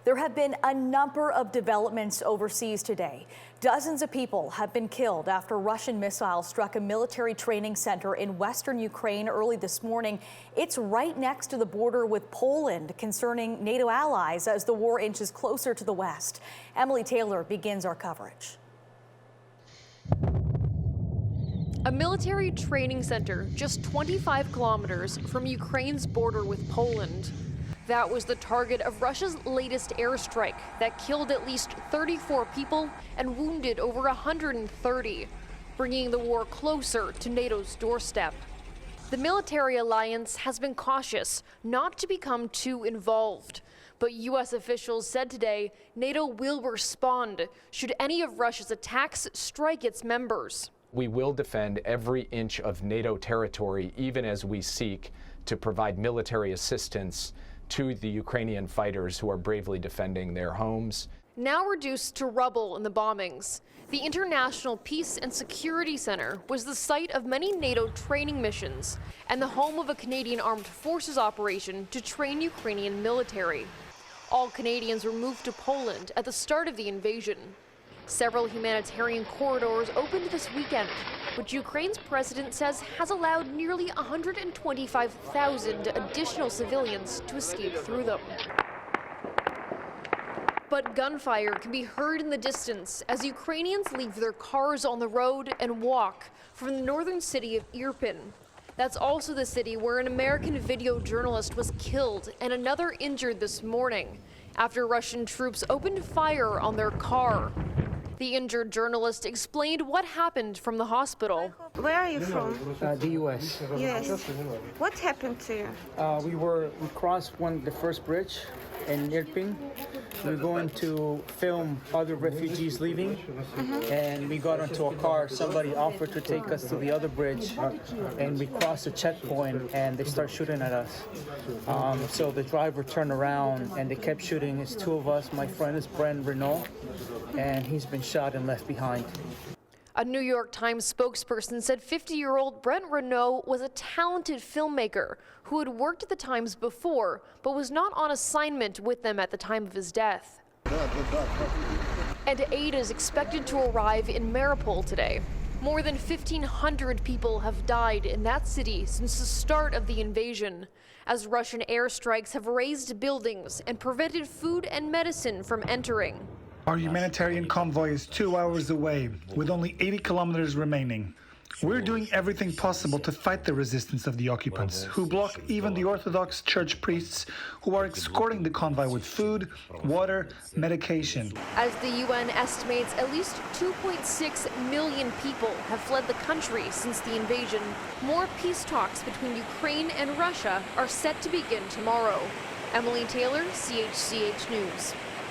There have been a number of developments overseas today. Dozens of people have been killed after Russian missiles struck a military training center in western Ukraine early this morning. It's right next to the border with Poland, concerning NATO allies as the war inches closer to the west. Emily Taylor begins our coverage. A military training center just 25 kilometers from Ukraine's border with Poland. That was the target of Russia's latest airstrike that killed at least 34 people and wounded over 130, bringing the war closer to NATO's doorstep. The military alliance has been cautious not to become too involved, but U.S. officials said today NATO will respond should any of Russia's attacks strike its members. We will defend every inch of NATO territory, even as we seek to provide military assistance to the Ukrainian fighters who are bravely defending their homes. Now reduced to rubble in the bombings, the International Peace and Security Center was the site of many NATO training missions and the home of a Canadian Armed Forces operation to train Ukrainian military. All Canadians were moved to Poland at the start of the invasion. Several humanitarian corridors opened this weekend, which Ukraine's president says has allowed nearly 125,000 additional civilians to escape through them. But gunfire can be heard in the distance as Ukrainians leave their cars on the road and walk from the northern city of Irpin. That's also the city where an American video journalist was killed and another injured this morning after Russian troops opened fire on their car. The injured journalist explained what happened from the hospital. Where are you from? The U.S. Yes. What happened to you? We crossed the first bridge in Irpin. We were going to film other refugees leaving, and we got into a car. Somebody offered to take us to the other bridge, and we crossed a checkpoint, and they started shooting at us. So the driver turned around, and they kept shooting. It's two of us. My friend is Brent Renault, and he's been shot and left behind. A New York Times spokesperson said 50-year-old Brent Renault was a talented filmmaker who had worked at the Times before, but was not on assignment with them at the time of his death. And aid is expected to arrive in Mariupol today. More than 1,500 people have died in that city since the start of the invasion, as Russian airstrikes have razed buildings and prevented food and medicine from entering. Our humanitarian convoy is 2 hours away, with only 80 kilometers remaining. We're doing everything possible to fight the resistance of the occupants, who block even the Orthodox church priests who are escorting the convoy with food, water, medication. As the UN estimates at least 2.6 million people have fled the country since the invasion, more peace talks between Ukraine and Russia are set to begin tomorrow. Emily Taylor, CHCH News.